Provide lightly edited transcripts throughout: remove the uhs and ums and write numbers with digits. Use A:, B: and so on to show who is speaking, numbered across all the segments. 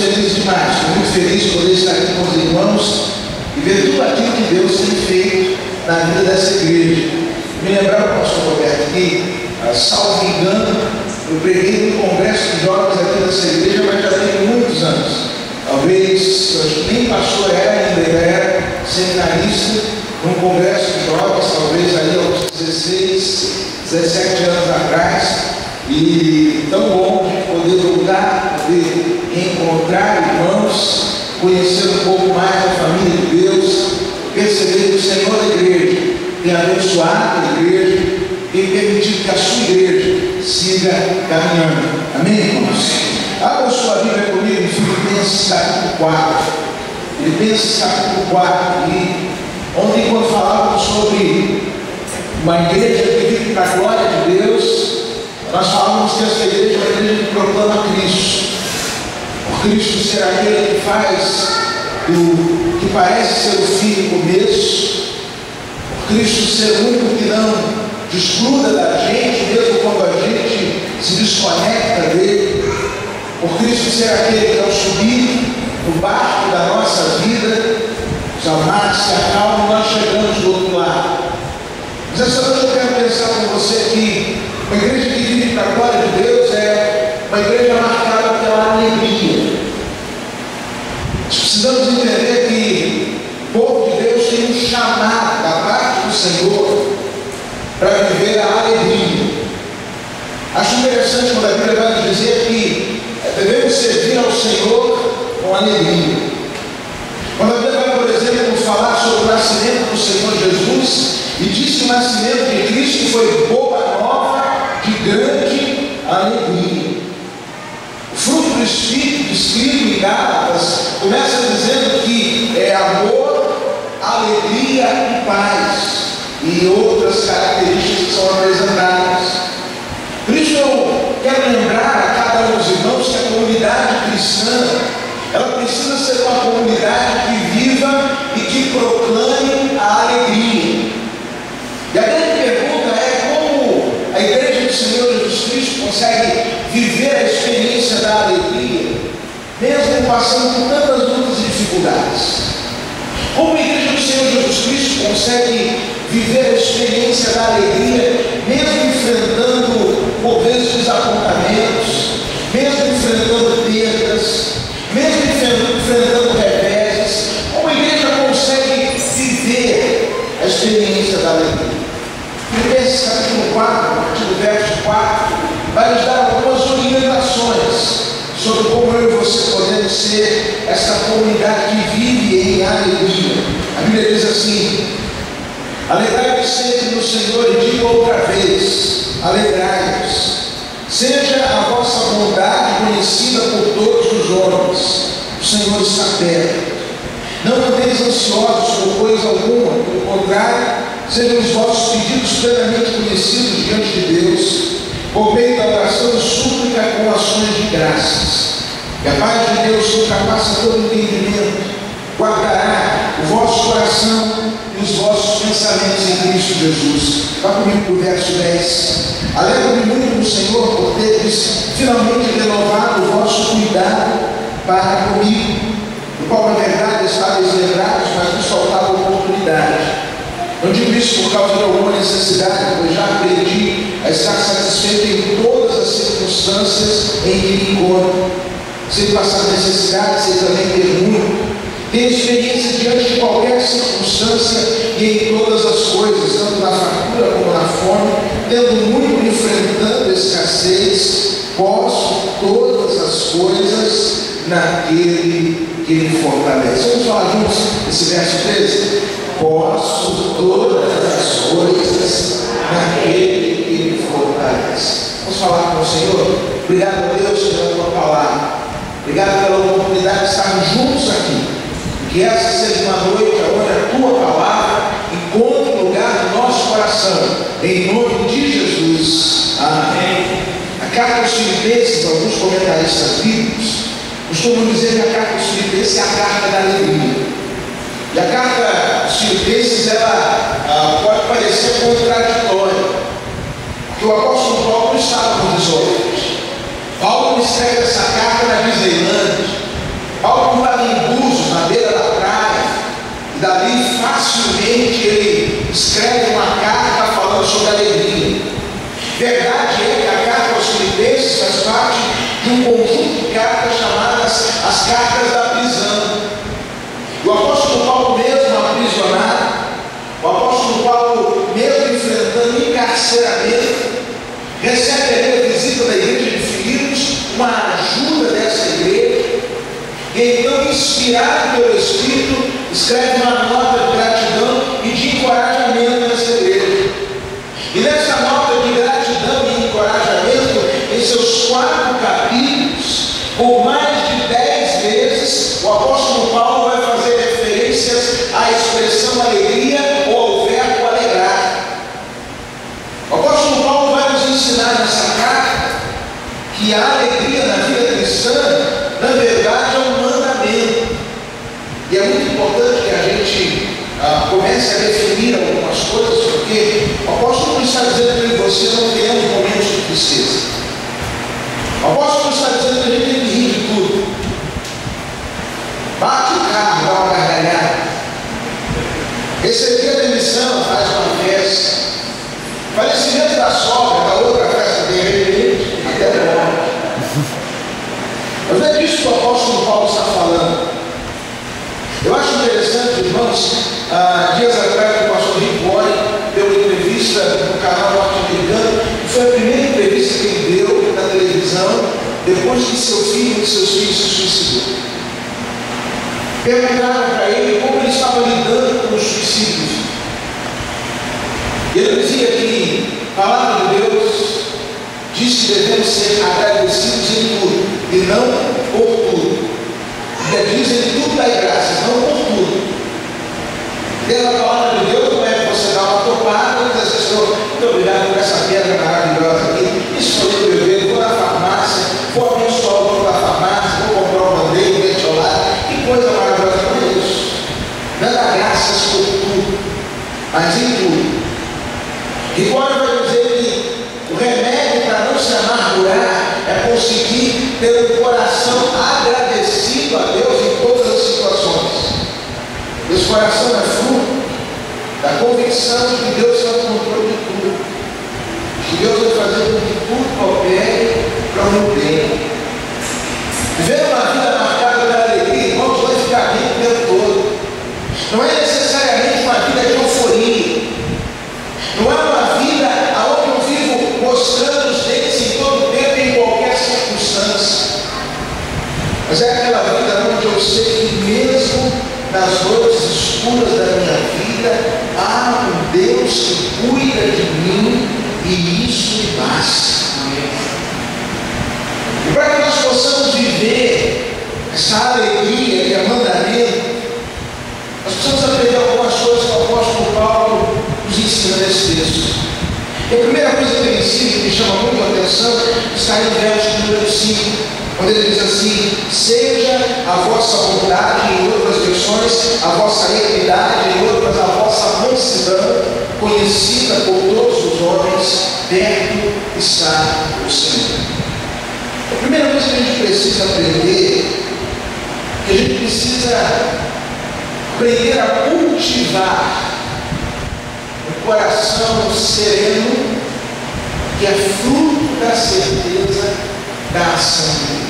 A: felizes demais. Estou muito feliz de poder estar aqui com os irmãos e ver tudo aquilo que Deus tem feito na vida dessa igreja. Me lembrava o pastor Roberto aqui, salvo engano, eu preguei no congresso de jovens aqui dessa igreja, mas já tem muitos anos. Talvez, eu acho que nem pastor era ainda, ele era seminarista, num congresso de jovens, talvez aí aos 16, 17 anos atrás. E tão bom de poder voltar, poder reencontrar irmãos, conhecer um pouco mais a família de Deus, perceber que o Senhor da igreja tem abençoado a igreja, tem permitido que a sua igreja siga caminhando. Amém, irmãos? Abra sua Bíblia comigo em Filipenses capítulo 4. Filipenses capítulo 4. E ontem, quando falávamos sobre uma igreja que vive para a glória de Deus, nós falamos que essa igreja é uma igreja que proclama Cristo. Por Cristo ser aquele que faz do que parece ser o fim e o começo. Por Cristo ser o único que não desgruda da gente, mesmo quando a gente se desconecta dele. Por Cristo ser aquele que ao subir no barco da nossa vida, os amados se acalmam, nós chegamos do outro lado. Mas essa noite eu quero pensar com você que uma igreja que vive para a glória de Deus é uma igreja marcada pela alegria. Nós precisamos entender que o povo de Deus tem um chamado da parte do Senhor para viver a alegria. Acho interessante quando a Bíblia vai nos dizer que devemos servir ao Senhor com alegria. Quando a Bíblia vai, por exemplo, falar sobre o nascimento do Senhor Jesus e diz que o nascimento de Cristo foi boa nova de grande alegria. O fruto do Espírito, descrito em Gálatas, começa dizendo que é amor, alegria e paz, e outras características que são apresentadas. Por isso eu quero lembrar a cada um dos irmãos que a comunidade cristã, ela precisa ser uma comunidade que viva e que proclame a alegria. E a grande pergunta é como a igreja do Senhor Jesus Cristo consegue viver a experiência da alegria, mesmo passando por tantas lutas e dificuldades. Como a igreja do Senhor Jesus Cristo consegue viver a experiência da alegria, mesmo enfrentando, por vezes, desapontamentos, mesmo enfrentando perdas, mesmo enfrentando reveses. Como a igreja consegue viver a experiência da alegria? Filipenses capítulo 4, a partir do verso 4, vai nos dar algumas orientações sobre como eu e você podemos ser essa comunidade que vive em alegria. A Bíblia diz assim: alegrai-vos sempre no Senhor, e digo outra vez, alegrai-vos. Seja a vossa bondade conhecida por todos os homens, o Senhor está perto. Não andeis ansiosos por coisa alguma, pelo contrário, sejam os vossos pedidos plenamente conhecidos diante de Deus, por meio da oração e súplica com ações de graças. E a paz de Deus, que ultrapassa todo entendimento, guardará o vosso coração e os vossos pensamentos em Cristo Jesus. Vá comigo para o verso 10. Alegro-me muito no Senhor por teres finalmente renovado o vosso cuidado para comigo, do qual na verdade estáveis lembrados, mas nos faltava oportunidade. Não digo isso por causa de alguma necessidade, pois já aprendi a estar satisfeito em todas as circunstâncias em que me encontro. Sem passar necessidade, sem também ter muito. Tenho experiência diante de qualquer circunstância e em todas as coisas, tanto na fartura como na fome, tendo muito, enfrentando a escassez, posso todas as coisas naquele que me fortalece. Vamos falar juntos esse verso 13? Posso todas as coisas naquele que me fortalece. Vamos falar com o Senhor? Obrigado a Deus pela tua palavra. Obrigado pela oportunidade de estarmos juntos aqui. Que essa seja uma noite onde a tua palavra encontre lugar no nosso coração. Em nome de Jesus. Amém. A carta aos Filipenses, alguns comentaristas bíblicos costumam dizer que a carta aos Filipenses é a carta da alegria. E a carta aos Filipenses, ela pode parecer contraditória, porque o apóstolo Paulo estava com 18. Paulo escreve essa carta na Disneyland, Paulo não estava em Búzios, na beira da praia, e dali facilmente ele escreve uma carta falando sobre alegria. Verdade é que a carta aos Filipenses faz parte de um conjunto de cartas chamadas as cartas da prisão. O apóstolo Paulo, mesmo aprisionado, o apóstolo Paulo, mesmo enfrentando encarceramento, recebe ali a visita da igreja de Filipos, uma ajuda dessa igreja, e então, inspirado pelo Espírito, escreve uma nota de gratidão e de encorajamento nessa igreja. E nessa nota de gratidão e encorajamento, em seus 4 capítulos, por mais de 10 vezes, o apóstolo Paulo vai fazer referências à expressão alegria ou ao verbo alegrar. O apóstolo Paulo vai nos ensinar nessa carta que a alegria na vida cristã, na verdade, é um mandamento. E é muito importante que a gente comece a definir algumas coisas, porque o apóstolo não está dizendo que você não tenha momentos de tristeza. O apóstolo está dizendo que a gente tem que rir de tudo. Bate o carro, dá uma gargalhada. Receber a demissão, faz uma festa. Falecimento da sogra, da outra festa dele, até morte. Mas não é disso que o apóstolo Paulo está falando. Eu acho interessante, irmãos, dias atrás o pastor Rick Warren deu uma entrevista no canal norte-americano, e foi a primeira entrevista que ele deu na televisão depois que seu filho e um de seus filhos se suicidou. Perguntaram para ele como ele estava lidando com os suicídios. E ele dizia que a palavra de Deus diz que devemos ser agradecidos em tudo, e não por tudo. Diz em tudo dai graças, não por tudo. Pela palavra de Deus, não é que você dá uma topada e diz assim: Senhor, muito obrigado por essa pedra maravilhosa aqui. Isso foi o meu bebê, vou na farmácia, vou abençoar o dono da farmácia, vou comprar um bandeiro, um metiolado. Que coisa maravilhosa, não é isso. Não é dar graças por tudo, mas em tudo. E agora vai dizer que o remédio para não se amargurar é conseguir ter um coração agradecido a Deus em todas as situações. Esse coração é fruto da convicção de que Deus está no controle de tudo, que Deus vai fazer com que tudo coopere para o meu bem. Viver uma vida marcada pela alegria, irmãos, vai ficar rico o tempo todo. Não é necessariamente uma vida de euforia. Não é uma vida onde eu vivo mostrando os dentes em todo o tempo, em qualquer circunstância. Mas é aquela vida onde eu sei que mesmo nas noites escuras da minha vida, há um Deus que cuida de mim, e isso me basta. E para que nós possamos viver essa alegria que é mandamento, nós precisamos aprender algumas coisas que o apóstolo Paulo nos ensina nesse texto. E a primeira coisa que ele ensina, que me chama muito a atenção, está em verso número 5. Quando ele diz assim: seja a vossa bondade, em outras versões, a vossa equidade, em outras, a vossa mansidão, conhecida por todos os homens, perto está o Senhor. A primeira coisa que a gente precisa aprender, que a gente precisa aprender a cultivar um coração sereno, que é fruto da certeza da ação de Deus.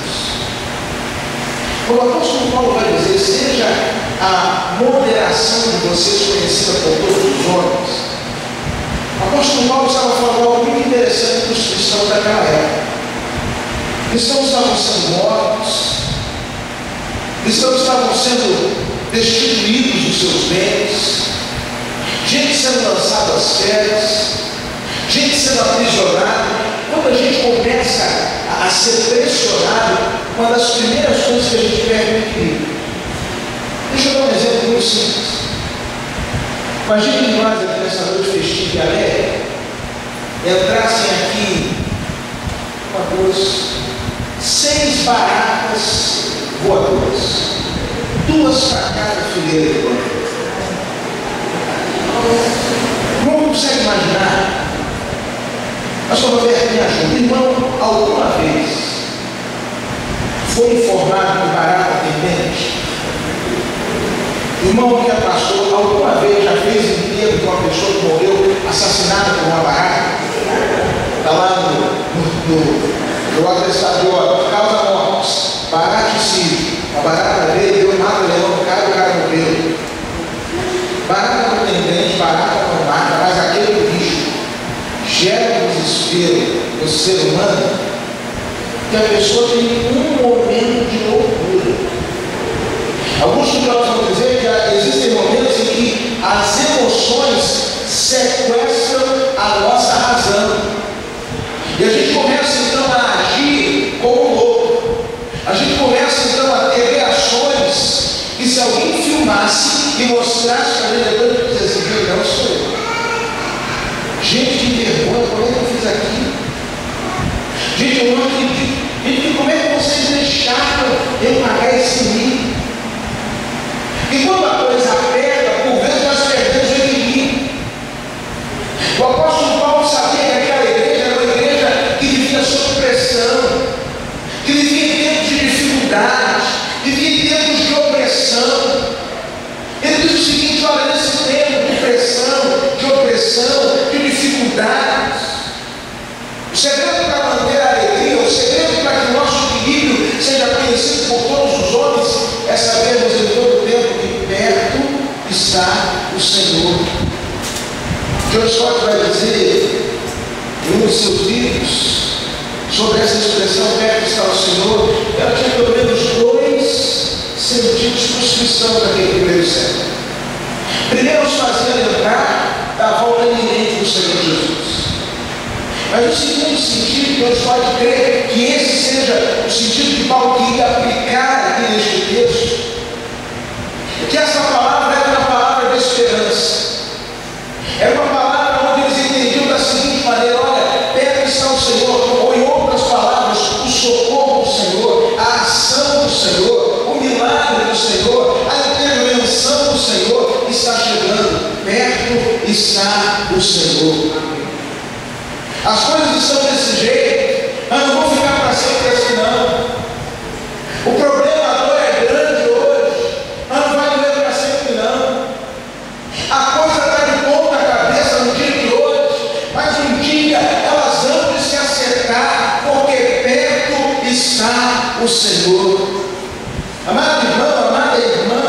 A: O apóstolo Paulo vai dizer: seja a moderação de vocês conhecida por todos os homens. O apóstolo Paulo estava falando algo muito interessante para os cristãos daquela época. Cristãos estavam sendo mortos, cristãos estavam sendo destituídos dos seus bens, gente sendo lançada às feras, gente sendo aprisionada. Quando a gente começa a ser pressionado, uma das primeiras coisas que a gente perde é o equilíbrio. Deixa eu dar um exemplo muito simples. Imagine que nós, aqui nessa noite festiva e alegre, entrassem aqui 6 baratas voadoras, 2 para cada fileira de voadores. Não consegue imaginar? Pastor Roberto, me ajuda. Irmão, alguma vez foi informado que barata tem veneno? irmão que é pastor, alguma vez já fez enterro de uma pessoa que morreu assassinada por uma barraca? Está lá no atestado de óbito, causa mortes, baraticídio. A barata veio, deu mata leão no cara e o cara morreu. Barata não tem dente, barata não mata, mas aquele bicho gera um desespero no ser humano que a pessoa tem um momento de loucura. Alguns estudiosos vão dizer que existem momentos em que as emoções sequestram a nossa razão. E a gente começa então a agir como louco. A gente começa então a ter reações que, se alguém filmasse e mostrasse para ele, depois ele dizia assim: não sou eu. Gente, que vergonha, como é que eu fiz aquilo? Gente, eu não acredito. Gente, como é que vocês deixaram eu pagar esse mim? E quando a coisa aperta, por vezes nós perdemos o equilíbrio. O apóstolo Paulo sabia que aquela igreja era uma igreja que vivia sob pressão, que vivia em tempos de dificuldades, vivia em tempos de opressão. Ele diz o seguinte: olha, nesse tempo de pressão, de opressão, de dificuldades, o segredo para manter a alegria, o segredo para que o nosso equilíbrio seja conhecido por todos os homens, é sabermos em todo tempo que perto está o Senhor. John Stott vai dizer em um dos seus livros sobre essa expressão perto está o Senhor. Ela tinha pelo menos dois sentidos para os cristãos daquele primeiro século. Primeiro, nos fazia lembrar da volta iminente do Senhor Jesus. Mas o segundo sentido, Deus pode crer que esse seja o sentido que Paulo queria aplicar aqui neste texto, é que essa palavra era uma palavra de esperança. Era uma palavra onde eles entendiam da seguinte maneira: olha, perto está o Senhor, ou em outras palavras, o socorro do Senhor, a ação do Senhor, o milagre do Senhor, a intervenção do Senhor está chegando. Perto está o Senhor. As coisas estão desse jeito, mas não vão ficar para sempre assim não. O problema, a dor é grande hoje, mas não vai doer para sempre não. A coisa está de ponta cabeça no dia de hoje, mas um dia elas vão se acertar, porque perto está o Senhor. Amado irmão, amada irmã,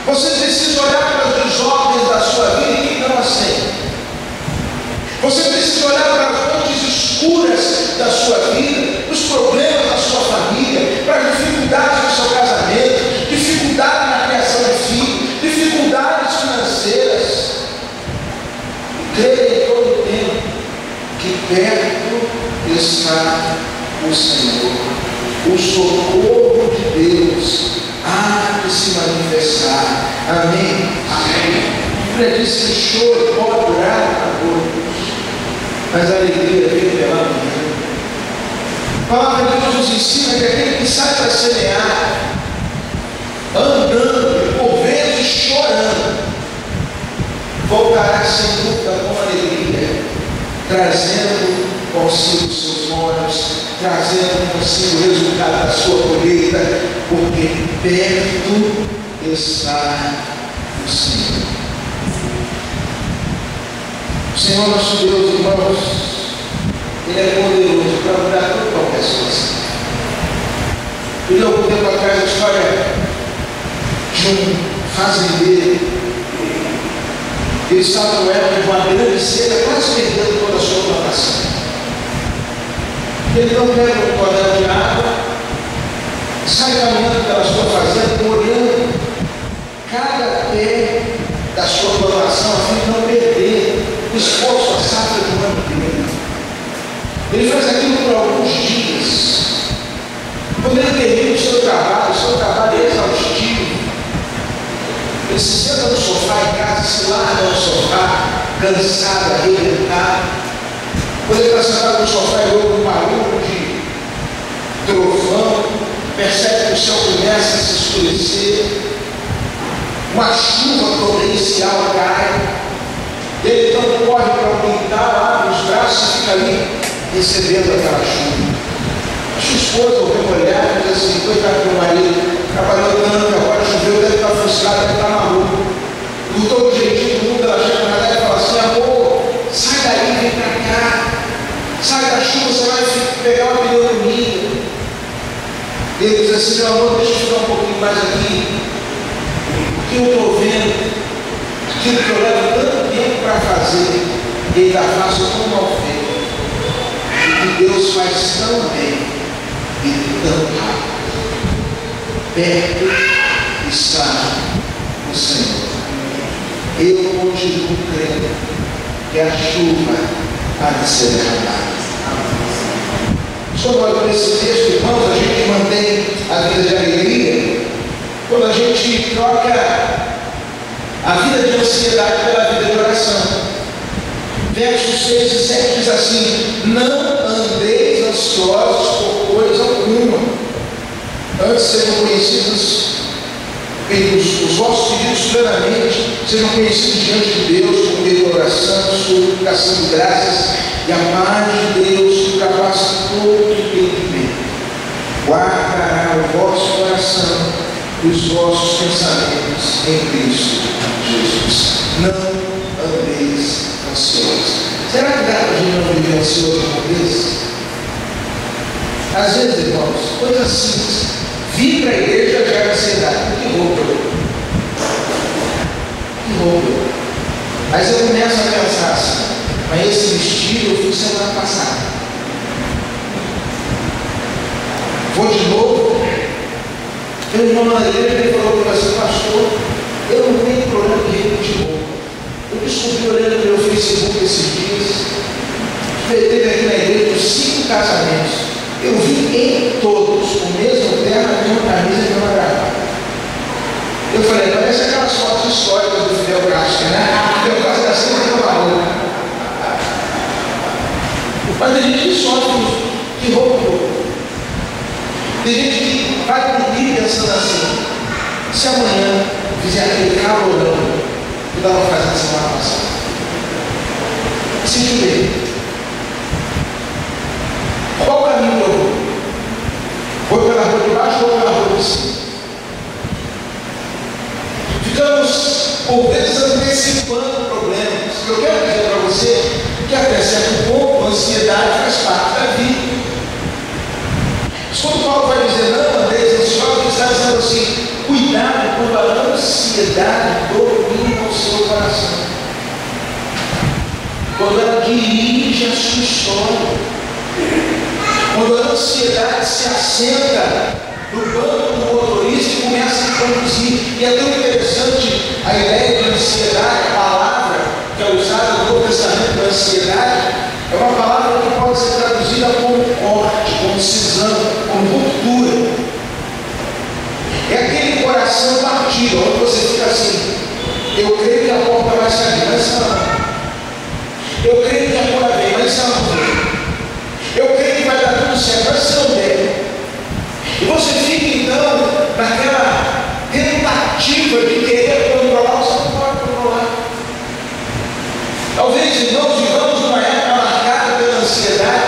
A: você precisa olhar para os desordens da sua vida e que não aceita. Você precisa olhar para as noites escuras da sua vida, os problemas da sua família, para as dificuldades do seu casamento, dificuldades na criação de filhos, dificuldades financeiras. E creia em todo tempo que perto está o Senhor. O socorro de Deus há de se manifestar. Amém? Amém. A Bíblia diz que o choro pode durar para todos, mas a alegria vem pela manhã. A palavra de Deus nos ensina que aquele que sai para semear, andando, por vezes chorando, voltará sem dúvida com alegria, trazendo consigo seus molhos, trazendo consigo o resultado da sua colheita, porque perto está o Senhor. O Senhor nosso Deus, irmãos, Ele é poderoso para mudar toda qualquer situação. Eu li algum tempo atrás a história de um fazendeiro. Ele estava no época de uma grande seca, quase perdendo toda a sua plantação. Ele não pega um tonel de água, sai caminhando pela sua fazenda, olhando cada pé da sua plantação, a fim de não perder o esforço, a safra do ano inteiro. Ele faz aquilo por alguns dias. Quando ele termina o seu trabalho é exaustivo. Ele se senta no sofá em casa, se larga no sofá, cansado, arrebentado. Quando ele está sentado no sofá e ouve um barulho de trovão, percebe que o céu começa a se escurecer, uma chuva torrencial cai. Ele então corre para o quintal, abre os braços e fica ali recebendo aquela chuva. A sua esposa ouviu olhar e diz assim: coitado do meu marido, trabalhou tanto, agora choveu, deve estar frustrado, deve estar maluco. Lutou do jeitinho do mundo, ela chega na verdade e fala assim: amor, sai daí, vem pra cá, sai da chuva, você vai pegar uma pneumonia. Ele diz assim: meu amor, deixa eu ficar um pouquinho mais aqui. O que eu estou vendo, aquilo que eu levo tanto tempo para fazer, ele ainda faço tão mal feito. E que Deus faz tão bem e tão rápido. Perto está o Senhor. Eu continuo crendo que a chuva há de ser derramada. Sobre olha para esse texto, irmãos, a gente mantém a vida de alegria quando a gente troca a vida de ansiedade pela vida de oração. Versos 6 e 7 diz assim: não andeis ansiosos por coisa alguma, antes sejam conhecidos os vossos pedidos plenamente, sejam conhecidos diante de Deus por meio da oração, suplicação de graças, e a paz de Deus que ultrapassa todo entendimento guardará o vosso coração e os vossos pensamentos em Cristo Jesus. Não andeis ansiosos. Será que dá para a gente não viver ansioso por isso? Às vezes, irmãos, coisa simples. Vir para a igreja gera ansiedade. Que roupa! Que roupa! Mas eu começo a pensar assim: mas esse vestido eu fui semana passada. Vou de novo. Tem um irmão na igreja que falou para você: pastor, eu não tenho problema de roupa de roupa. Eu descobri olhando no meu Facebook esses dias. Teve aqui na igreja 5 casamentos. Eu vi em todos o mesmo terno, a mesma camisa e a mesma gravata. Eu falei: parece aquelas fotos históricas do Fidel Castro, né? Fidel Castro era sempre com a roupa. Mas tem gente que sofre de roupa. Tem gente que vai dormir pensando assim: se amanhã fizer aquele calorão que eu estava fazendo semana passada, se chover, qual o caminho que eu vou? Vou pela rua de baixo ou pela rua de cima? Ficamos, por vezes, antecipando problemas. Eu quero dizer para você que até certo ponto a ansiedade faz parte da vida. Mas quando Paulo vai dizer não andeis ansiosos, ele está dizendo assim: cuidado quando a ansiedade domina o seu coração, quando ela dirige a sua história, quando a ansiedade se assenta no banco do motorista e começa a conduzir. E é tão interessante a ideia de ansiedade, a palavra que é usada no Novo Testamento para ansiedade, é uma palavra que pode ser traduzida como corte, como cisão, como ruptura. É aquele coração partido, onde você fica assim: eu creio que a porta vai se abrir, mas ela não. Eu creio que a porta vem, mas ela não vem. Eu creio que vai dar tudo certo, mas se não der. E você fica então naquela tentativa de querer controlar, você não pode controlar. Talvez, irmãos, vivamos numa época marcada pela ansiedade,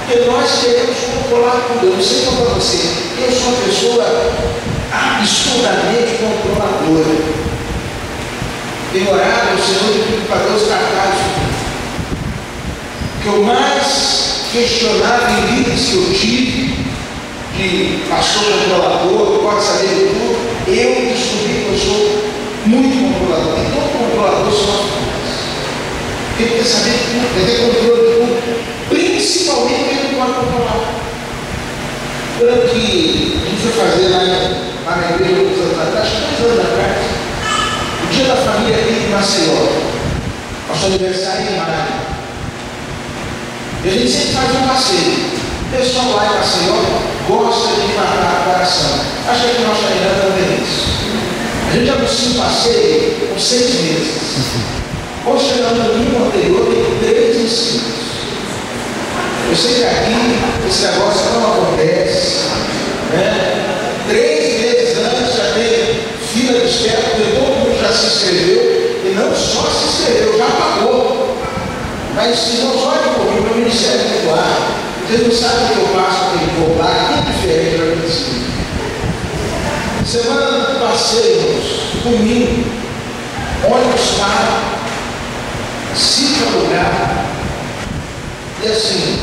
A: porque nós queremos controlar tudo. Eu não sei como para você, eu sou uma pessoa absurdamente controladora. Tenho orado ao Senhor e pedido para Deus tratar isso. O que eu mais questionava em vidas que eu tive, de pastor controlador, que pode saber de tudo, eu descobri que eu sou muito controlador. E todo controlador sofre com isso. Tem que saber de tudo, tem que ter controle de tudo, principalmente quem não pode controlar. Quando que a gente foi fazer lá na igreja dos anos atrás, acho que 2 anos atrás, o dia da família aqui em Maceió, nosso aniversário em maio. E a gente sempre faz um passeio. O pessoal lá em Maceió gosta de matar a coração. Acho que aqui nós Chairã também isso. A gente anuncia um passeio por 6 meses. Hoje chegando no domingo anterior, tem 3 ensinos. Eu sei que aqui esse negócio não acontece, né? 3 meses antes já tem fila de espera, porque todo mundo já se inscreveu, e não só se inscreveu, já pagou. Mas se não olhem por mim, meu ministério é muito ar. Vocês não sabem o que eu passo, o que eu vou lá, é diferente da medicina. Semana do passeio, domingo, ônibus para, cita lugar. E assim,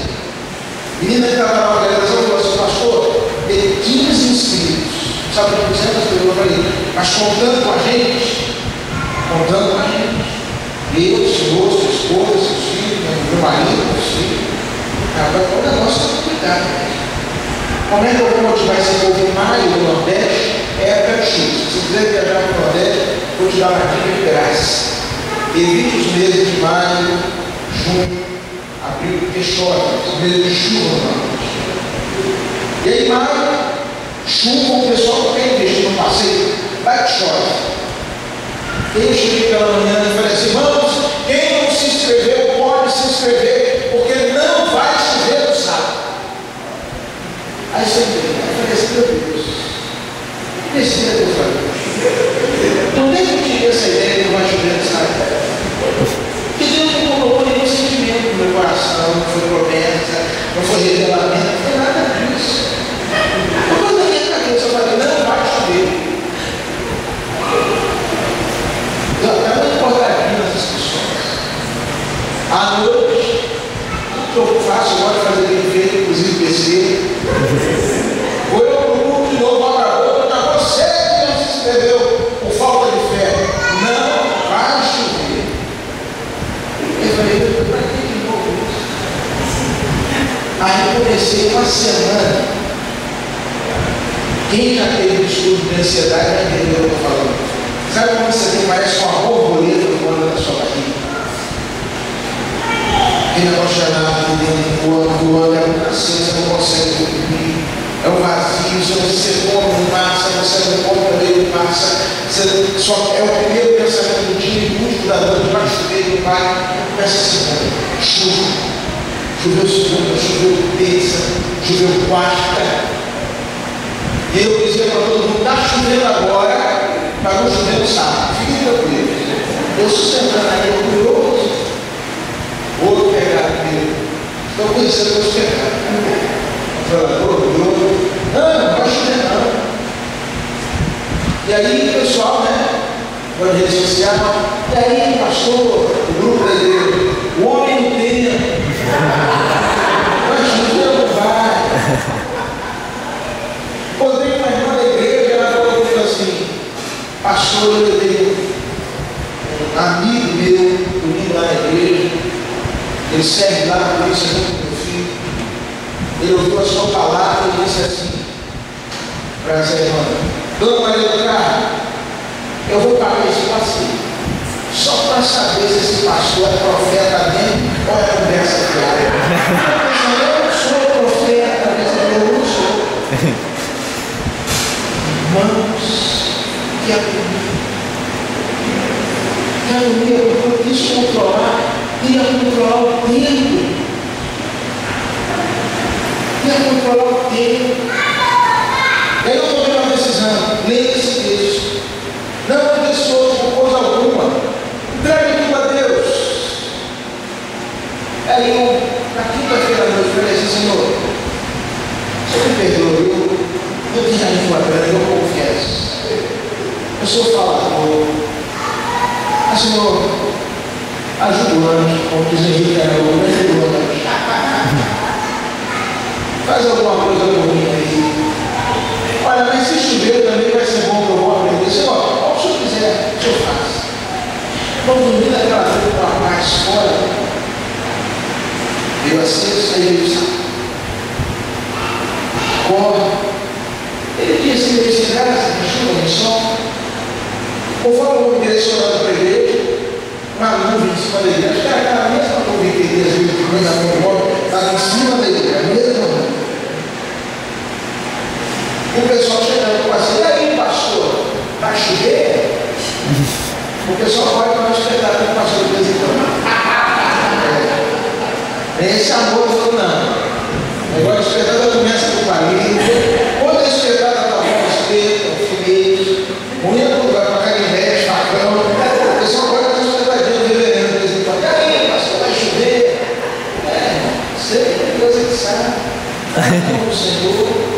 A: menina que estava na organização falou assim: pastor, tem 15 inscritos. Sabe o que eu falei? Mas contando com a gente, eu, o senhor, sua esposa, seus filhos, meu marido, meus filhos, o negócio é complicado. Como é que eu vou motivar esse povo em maio do Nordeste? É época X. Se você quiser viajar para o Nordeste, vou te dar uma dica de graça. Evite os meses de maio, junho, abril, porque chove, os meses de chuva no Nordeste. E aí, maio, chuva, o pessoal não quer investir no passeio, vai que chove. Eu cheguei pela manhã e falei assim: vamos, quem não se inscreveu pode se inscrever, porque não vai chover no sábado. Aí você falei assim: meu Deus, que besteira que eu falei. Então nem que eu tive essa ideia que não vai chover no sábado. Porque Deus não colocou nenhum sentimento no meu coração, não foi promessa, não foi revelamento, não foi nada disso. Depois da minha cabeça eu falei: não vai chover. Eu até me importaria nas discussões. À noite, tudo que eu faço, eu gosto de fazer bem feito, inclusive PC. Ou eu procuro de novo, abra a boca, para você que não se inscreveu por falta de fé. Não vai chover. Eu falei: para que de novo isso? Aí eu comecei uma semana. Quem já teve estudo de ansiedade vai entender o que eu estou falando. Sabe quando você tem, parece uma borboleta voando na sua barriga? Aquele negócio danado aqui dentro, voando, é muito assim, você não consegue dormir. É um vazio, você come, não passa, você não come, também não passa. Só é o primeiro pensamento do dia, e muito da noite, vai chover, não vai. Começa assim: chuva. Choveu segunda, choveu terça, choveu quarta. E eu dizia para todo mundo: está chovendo agora, para não chover no sábado. Fique tranquilo. Eu sustentando aí, eu curioso. Outro pegado comigo. Estou conhecendo meus pecados. Não vai chover não. E aí, pessoal, na rede social, e aí, pastor, o grupo da igreja, o homem no tempo. Vai chover ou não vai? Encontrei uma irmã da igreja, ela falou comigo assim: pastor, eu tenho um amigo meu, domingo lá na igreja, ele serve lá na polícia junto com meu filho. Ele ouviu a sua palavra e disse assim para essa irmã: dona Maria do Carmo, eu vou pagar esse passeio, só para saber se esse pastor é profeta mesmo ou é conversa fiada. Eu não sou profeta, mas eu não sou. Irmãos, que agonia, porque eu quis controlar, queria controlar o tempo. E aí eu tomei uma decisão: leia esse texto. Não abençoe por coisa alguma. Entregue tudo a Deus. Aí eu, na quinta-feira à noite, falei assim: Senhor, você me perdoa, eu tenho a língua grande, eu confesso. Eu sou falador. Mas, Senhor, ajuda o anjo, como diz Henrique Araújo, ajuda o anjo. Faz alguma coisa por mim aí. Olha, mas se chover também vai ser bom que eu vou aprender. Senhor, o que o senhor quiser, o senhor faz. Vamos dormir naquela noite com a paz fora. Eu aceito, aí ele disse: corre. Ele disse: ele disse: graça, me chuva, me sol. Conforme eu vou me direcionando para a igreja, uma nuvem em cima da igreja. Acho que era aquela mesma nuvem que ele viu que coisa boa, estava em cima da igreja, a mesma nuvem. E o pessoal chegando com assim: e aí, pastor, vai chover? O pessoal pode tomar espetáculo com o pastor de vez em quando. Esse amor falou: não. Agora o espetáculo começa com família. Quando a espetáculo está bom, espeta, alfinete, muito vai para canivete, facão. O pessoal pode fazer um espetáculo de reverendo de vez em quando. E aí, pastor, vai chover? Sei, Deus é que sabe. O Senhor.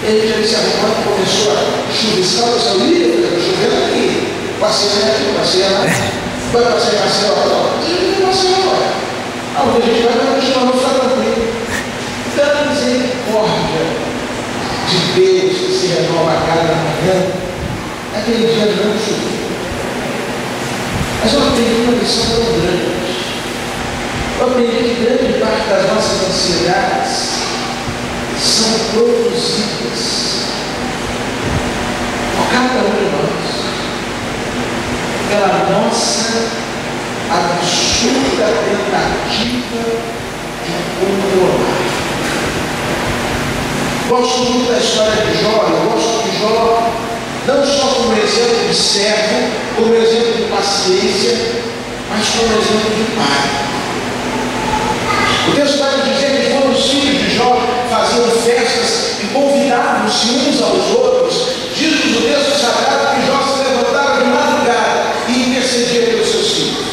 A: Ele já se arrumando, começou a chuviscar, eu disse, estou chovendo aqui. Passeia aqui, passeia lá. Vai passear em Maceió? Ele não Maceió. Aonde a gente vai continuar no tranquilo. Então, a misericórdia de Deus que se renova a cada manhã, aquele dia não choveu. Mas eu aprendi uma lição tão grande. Eu aprendi que grande parte das nossas ansiedades são produzidas por cada um de nós pela nossa absurda tentativa de controlar. Gosto muito da história de Jó. Eu gosto de Jó não só como exemplo de servo, como exemplo de paciência, mas como exemplo de pai. O texto vai dizer que quando os filhos de Jó faziam festas e convidavam-se uns aos outros, diz-nos o texto sagrado que Jó se levantava de madrugada e intercedia pelos seus filhos.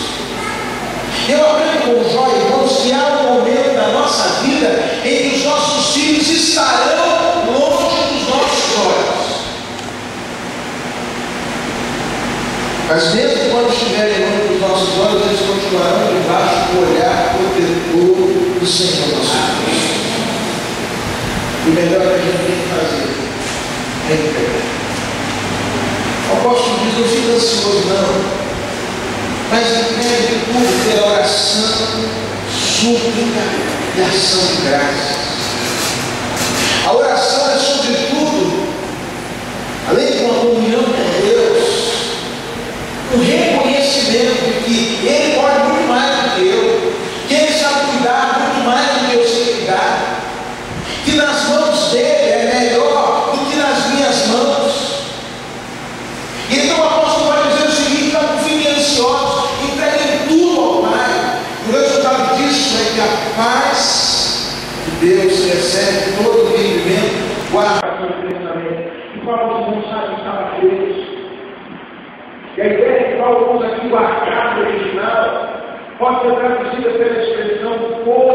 A: Eu aprendo com Jó, irmãos, que há um momento da nossa vida em que os nossos filhos estarão longe dos nossos olhos. Mas mesmo quando estiverem longe dos nossos olhos, eles continuarão debaixo do olhar protetor do Senhor nosso Deus. E o melhor que a gente tem que fazer é entregar. O apóstolo diz, não fica ansioso não, mas entregue tudo pela oração, súplica e ação de graças. A oração é sobretudo, além de uma comunhão com Deus, o reconhecimento de que Ele pode muito mais do que eu, que Ele sabe cuidar muito mais do que eu sei cuidar, que nas mãos dEle é melhor do que nas minhas mãos. E então o apóstolo vai dizer o seguinte: não fiquem ansiosos, entreguem tudo ao Pai. O resultado disso é que a paz de Deus recebe todo o entendimento, guarda o seu pensamento. E Paulo não sabe que estava preso. E a ideia que Paulo usa aqui, o arcado original, pode ser traduzida pela expressão por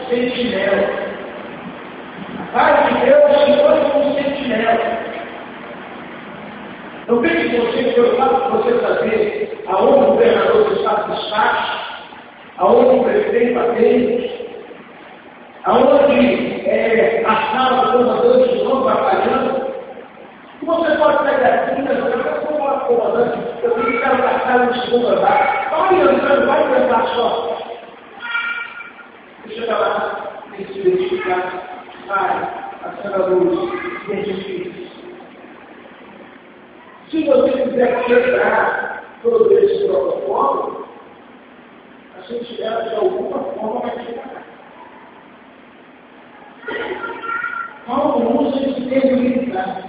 A: sentinela. A paz de Deus se foi como sentinela. Não tem que você preocupado com você saber aonde o governador do estado despacha, aonde o prefeito atende, aonde a sala do comandante estão batalhando. Você pode pegar aqui, mas eu não posso comandante, eu tenho que ficar na casa de segundo andar. Olha, não vai pensar só. Você chega lá, tem que se identificar, sai, acenda a luz, identifique. Se você quiser quebrar todo esse protocolo, a sentinela de alguma forma vai quebrar. Paulo usa esse termo militar.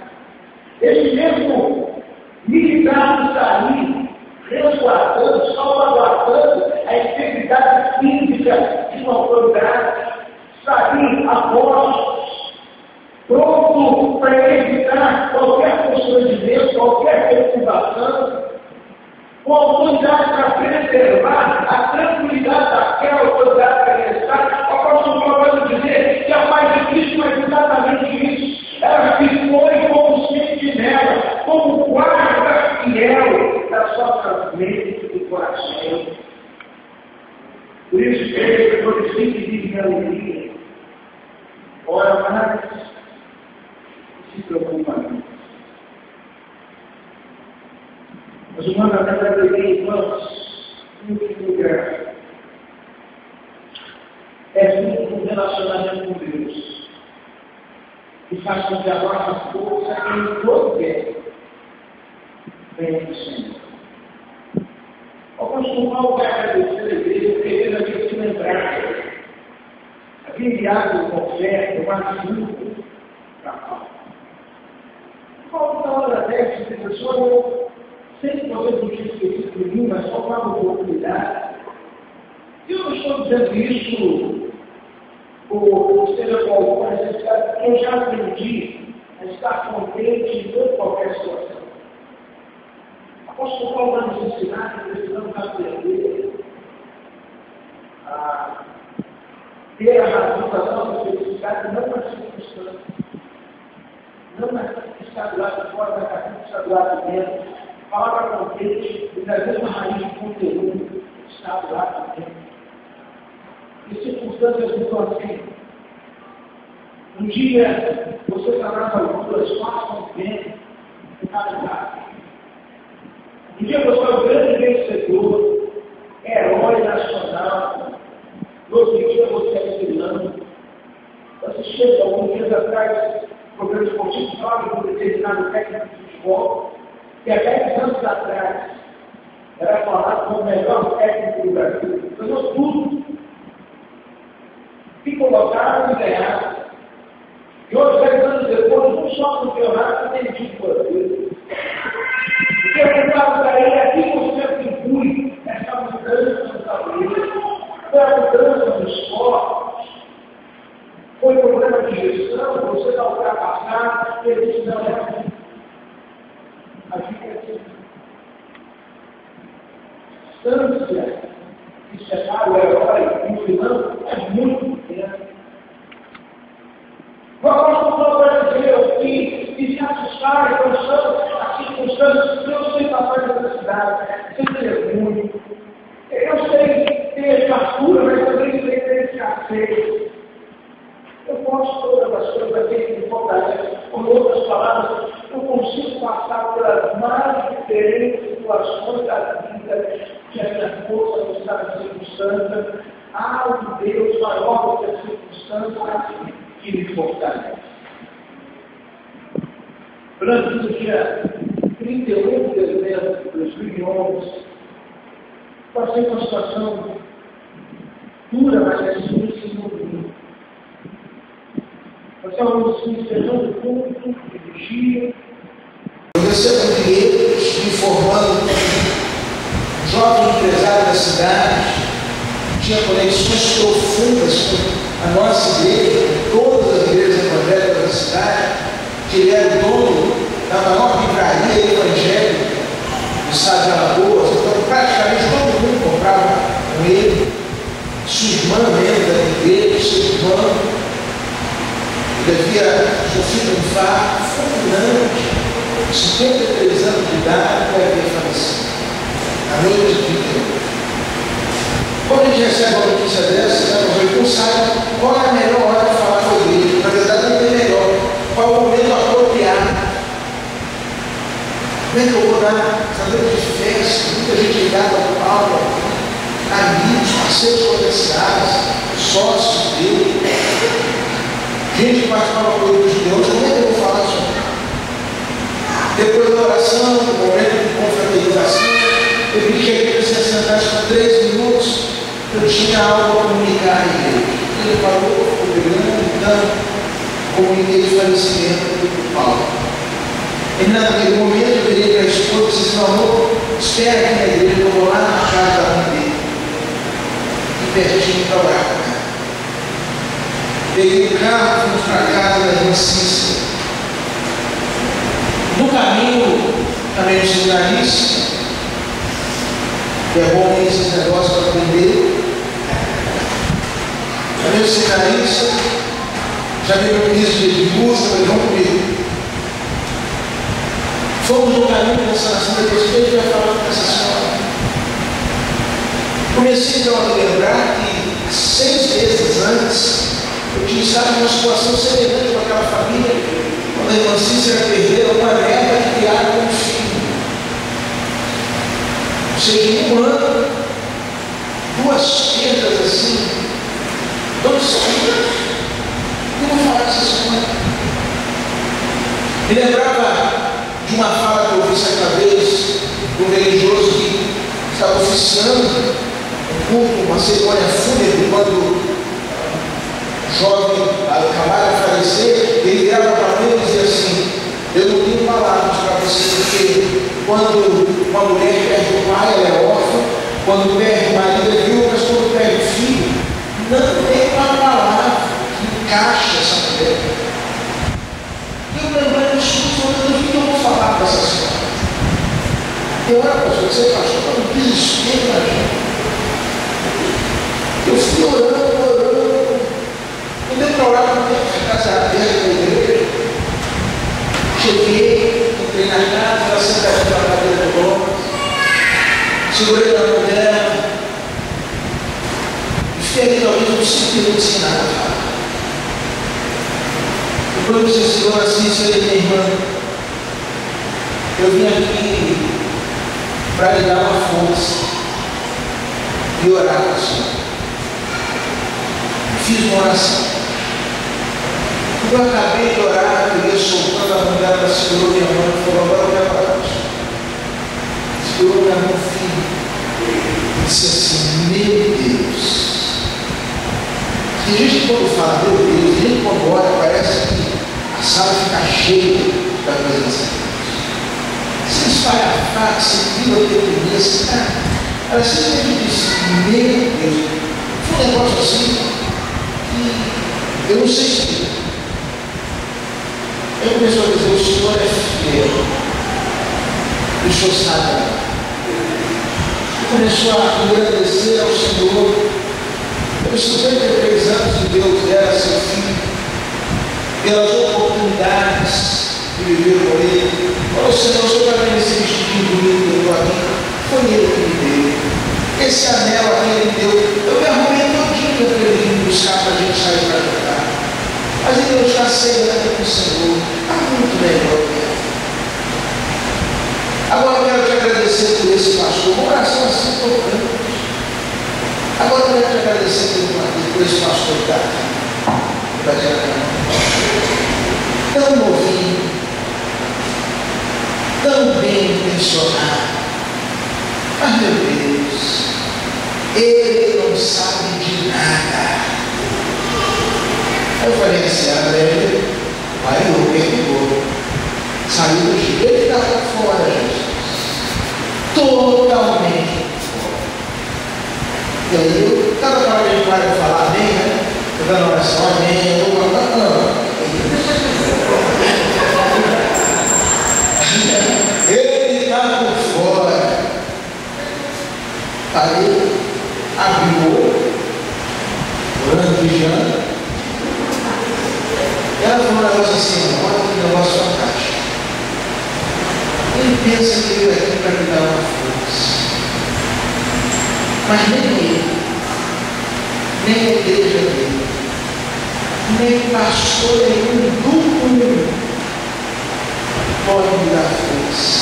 A: Esse mesmo militar que está ali, resguardando, salvaguardando a integridade física de uma autoridade, está ali a postos, pronto para evitar qualquer constrangimento, qualquer perturbação, com autoridade para preservar a tranquilidade daquela autoridade que ele está. O apóstolo Paulo vai dizer que a paz de Cristo é exatamente isso. Ela se foi como sentinela, como guarda fiel das nossas mentes e coração. Por isso, ele sempre vive em alegria. Ora mais, se preocupa mais. Mas o mandamento da alegria, irmãos, em último lugar, é junto com o relacionamento com Deus, que faz com que a nossa força em todo tempo venha do Senhor. O apóstolo Paulo vai agradecer a igreja, porque ele havia se lembrado, havia enviado uma oferta, uma ajuda para Paulo. Paulo, na hora dessa, disse: pessoal, sei que você não tinha esquecido de mim, mas só para uma oportunidade. E eu não estou dizendo isso ou seja com alguma necessidade, porque eu já aprendi a estar contente em toda qualquer situação. O apóstolo Paulo vai nos ensinar que precisamos aprender a ter a razão da nossa felicidade não nas circunstâncias,
B: não aquilo que está do lado de fora, mas aquilo que está do lado de dentro. A palavra contente, e da mesma raiz de conteúdo, está do lado de dentro. E circunstâncias mudam assim. Um dia, você trabalha com algumas façam bem, finalidade. Um dia você é um grande vencedor, herói nacional. No outro dia você é vilão. Você chega alguns dias atrás, programa esportivo, fala com um determinado técnico de futebol, que há 10 anos atrás era falado como o melhor técnico do Brasil. Ganhou tudo. E colocaram e ganharam. E hoje, 10 anos depois, não só no campeonato, tem tipo por Deus. Porque eu perguntava para ele, aqui você atribui essa mudança no tabuleiro, foi a mudança no esporte, foi problema de gestão, você está ultrapassado, ele disse, não é assim. A vida é assim. A distância que separa o herói e o vilão é muito grande. O apóstolo brasileiro que se assustar com as circunstâncias que eu sei passar da cidade, sem ter muito. Eu sei ter fartura, mas também sei ter escassez. Eu posso todas as coisas aqui que me fortalecem. Com outras palavras, eu consigo passar pelas mais diferentes situações da vida, que a minha força não está na circunstância. Há um Deus maior do que a circunstância que me fortalece. Durante o dia 31 de dezembro de 2011, passei uma situação dura, mas é muito. Nós estávamos encerrando o culto, de vigia.
A: Eu recebo bilhetes me informando que um jovem empresário da cidade tinha conexões profundas com a nossa igreja, com todas as igrejas evangélicas da cidade, que ele era o dono da maior livraria evangélica do estado de Alagoas. Então, praticamente todo mundo comprava com ele. Sua irmã mesmo da igreja, seu irmão, ele havia sofrido um infarto fulminante, 53 anos de idade, e havia falecido. A noite de 31. Quando a gente recebe uma notícia dessa, a gente não sabe qual é a melhor hora de falar com a igreja. Na verdade, não tem melhor. Qual é o momento apropriado? Como é que eu vou dar essa noite de festa? Muita gente ligada ao Paulo, amigos, parceiros comerciais, sócios dele, gente que participava com o de Deus. Como é que eu vou falar isso? Depois da oração, no momento de confraternização, eu pedi que a igreja se assentasse por 3 minutos. Eu tinha algo a comunicar a igreja. Ele falou, ficou pegando, então, comuniquei o falecimento do Paulo. E naquele momento eu virei para a esposa e disse, meu amor, espera aqui na igreja, eu vou lá na casa da mãe dele. E pertinho para orar com ela. Peguei o carro, fomos para a casa da irmã Cícera. No caminho, também o seminarista, que é bom esses negócios para aprender. Também o seminarista, já veio o ministro de música, mas vamos comigo. Fomos no caminho pensando assim, depois que ele vai falar com essa senhora. Comecei então a lembrar que 6 meses antes eu tinha estado numa situação semelhante com aquela família, quando a irmã Cícera perdeu uma neta que criaram como filho. Ou seja, em um ano, 2 perdas assim, 2 filhos. Eu vou falar dessa semana. Me lembrava de uma fala que eu ouvi certa vez de um religioso que estava oficiando um culto, uma cerimônia fúnebre, quando o jovem acabara de falecer. Ele virava para mim e dizia assim: eu não tenho palavras para você, porque quando uma mulher perde o pai, ela é órfã, quando perde o marido, é viúva, mas quando perde o filho, não tem uma palavra que encaixe essa mulher. Eu lembrando disso, falando, o que eu vou falar dessa senhora? Eu era pastor, você pastor, para um desespero da gente. Eu fui orando, não deu para orar, porque a casa aberta da igreja. tarde, ela sentadinha na cadeira de rodas, segurei na mão dela, e fiquei ali talvez uns 5 minutos sem nada falar. Depois você segurou assim, isso aí, minha irmã, eu vim aqui para lhe dar uma força e orar com a senhora. Fiz uma oração. Quando eu acabei de orar, eu ia soltando a mão dela, ela segurou minha mão e falou: agora eu quero orar com a senhora. Segurou minha mão firme e disse assim: meu Deus. Tem gente que quando fala meu Deus, tem gente que quando ora, parece que a sala fica cheia da presença de Deus. Você esfaiafar, você vira o teu início, cara. Ela simplesmente disse: meu Deus. Foi um negócio assim que eu não sei explicar. Eu comecei a dizer: o Senhor é fiel, o Senhor sabe. Começou a agradecer ao Senhor pelos 53 anos que Deus dera a seu filho, pelas oportunidades de viver com ele. Falou: Senhor, o Senhor vai ver esse vestido bonito que eu estou aqui. Foi ele que me deu. Esse anel aqui ele me deu. Eu me arrumei todinho para ele vir buscar para a gente sair para jogar. Mas ele não está cedo com o Senhor. Está muito melhor que ela. Agora eu quero te agradecer por esse pastor. Uma oração assim tocante. Agora eu quero te agradecer por esse pastor que está aqui. Tão novinho, tão bem intencionado. Mas meu Deus, ele não sabe de nada. Eu falei assim: André, vai o perdoou. Saiu do jeito. Ele estava fora, Jesus. Totalmente fora. E aí eu, cada hora que a gente vai falar amém, né? Eu dando oração, amém, eu vou falar, não. Ele está por fora. Aí abriu o olho, orando, vigiando. Ela falou um negócio assim: olha que negócio fantástico. Ele pensa que veio aqui para me dar uma força. Mas nem ele, nem a igreja dele, nem pastor nenhum, grupo nenhum, pode me dar força.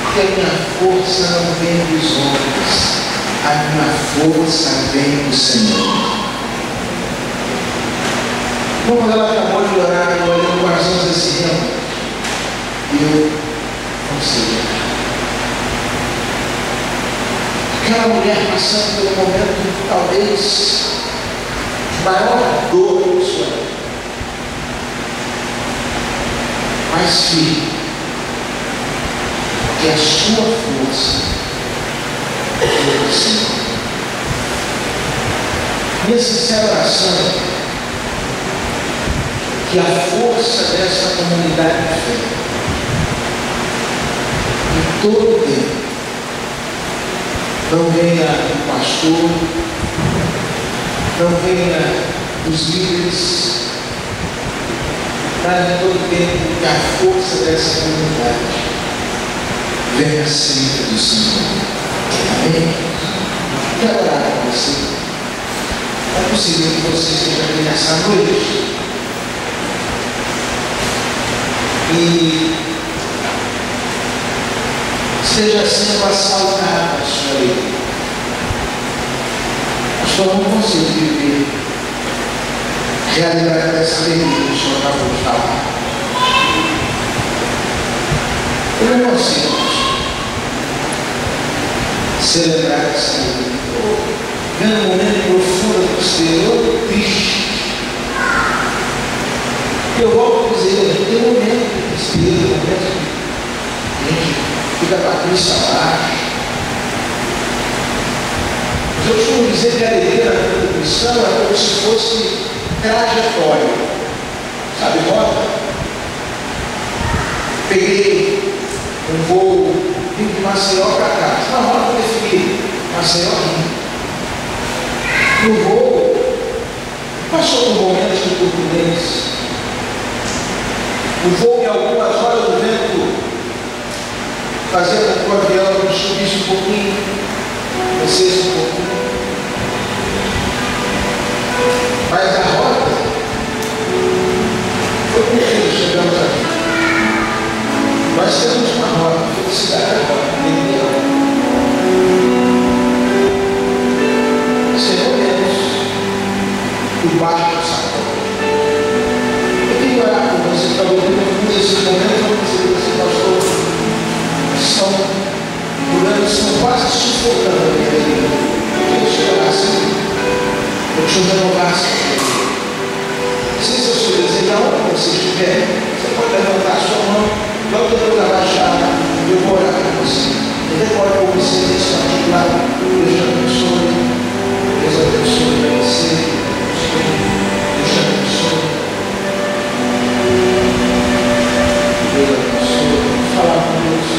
A: Porque a minha força não vem dos homens, a minha força vem do Senhor. Quando ela acabou de orar, eu olhei no coração desse ramo e eu não sei. Aquela mulher passando pelo momento, talvez, de maior dor da sua vida, mas firme, que a sua força é do Senhor. Minha sincera oração, que a força dessa comunidade de fé, em todo o tempo, não venha do pastor, não venha dos líderes, mas em todo o tempo que a força dessa comunidade venha sempre do Senhor. Amém? Quero orar com você. É possível que você esteja aqui nessa noite e esteja sendo assaltada a sua vida. Pastor, eu não consigo viver a realidade dessa alegria que o Senhor acabou de falar. Eu não consigo celebrar essa alegria. Vendo um momento de profunda tristeza, eu triste. Eu volto a dizer, tem um momento de tristeza, um momento que a gente fica com a crista abaixo. Mas eu costumo dizer que a alegria na vida do cristão é como se fosse trajetória. Sabe, rota? Peguei um voo, vim de Maceió para cá. Uma rota definida, Maceió Rio. No voo, passou por momentos de turbulência. O voo, em algumas horas, o vento fazer com que o avião subisse um pouquinho, descesse um pouquinho. Mas a rota foi com que chegamos aqui. Nós temos uma rota, felicidade é rota, Senhor Deus, o barco sacou. Eu queria orar por você, para ouvir nesse momento, eu dizer que pastor, estão durante, estão quase sufocando a minha vida. Eu queria te orar assim, eu te renovasse. Se esse é o seu desejo, aonde você estiver, você pode levantar a sua mão, logo depois abaixar, eu vou orar por você. Eu decoro por você nesse particular, Deus te abençoe, Deus abençoe para você, Deus te abençoe, Deus abençoe, falar com Deus.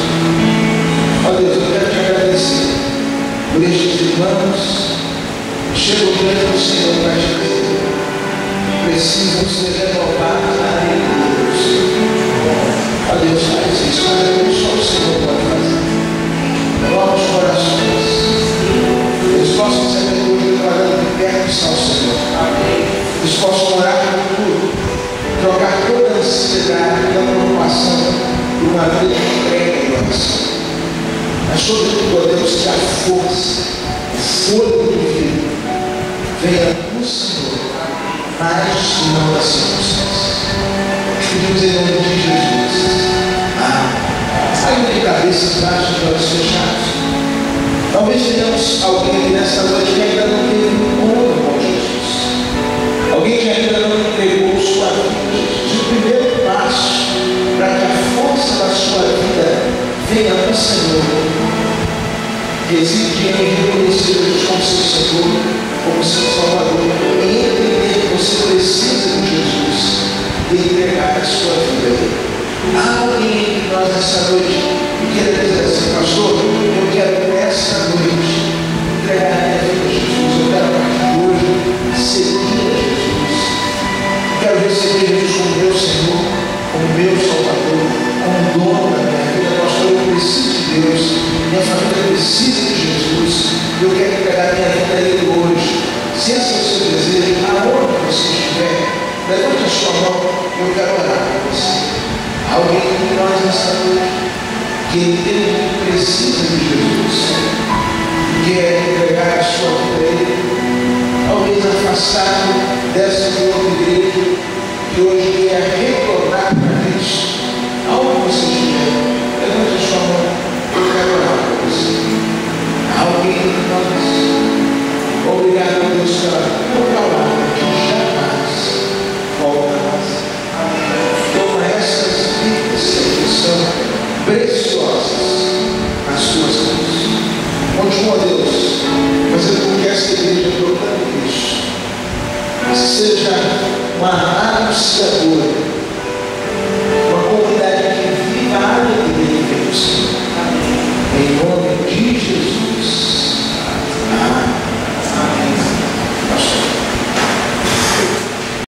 A: Ó Deus, eu quero te agradecer por estes irmãos que chegam diante do Senhor para te dizer, precisam ser renovados na lei de Deus. Ó Deus, faz isso, faz aquilo que só o Senhor pode fazer. Renova os corações. Eles possam ser hoje declarando que perto está o Senhor. Amém. Eles possam orar por tudo, trocar toda a ansiedade, toda a preocupação por uma vida de entrega e oração. Mas sobretudo, ó Deus, que a força, o fôlego de vida venha do Senhor, mas não das circunstâncias. Pedimos em nome de Jesus. Saindo de cabeça, baixos, de olhos fechados. Talvez tenhamos alguém aqui nessa noite que ainda não teve um encontro com Jesus. Alguém que ainda não entregou sua vida a Jesus. O primeiro passo para que a força da sua vida venha do Senhor reside em reconhecer Jesus como seu Senhor, como seu Salvador, e entender que você precisa de Jesus e entregar a sua vida a Ele. Há alguém entre nós nessa noite que queira dizer assim, pastor, eu quero nessa noite entregar a minha vida a Jesus, eu quero a partir de hoje seguir a Jesus, eu quero receber Jesus como meu Senhor, como meu Salvador, como dono da minha vida. Pastor, eu preciso de Deus, minha família precisa de Jesus, eu quero entregar a minha vida a Ele hoje. Se esse é o seu desejo, aonde você estiver, levante a sua mão, eu quero orar por você. Alguém de nós nessa noite que entende que precisa de Jesus, quer entregar a sua vida a Ele, talvez afastado dessa outra igreja, que hoje quer retornar para Cristo. Aonde você estiver, levante a sua mão, eu quero orar por você. Alguém de nós, obrigado a Deus pela palavra que jamais volta mais. Toma essas vidas que são preciosas nas suas mãos. Continua, Deus, fazendo com que essa igreja proclame Cristo, seja uma anunciadora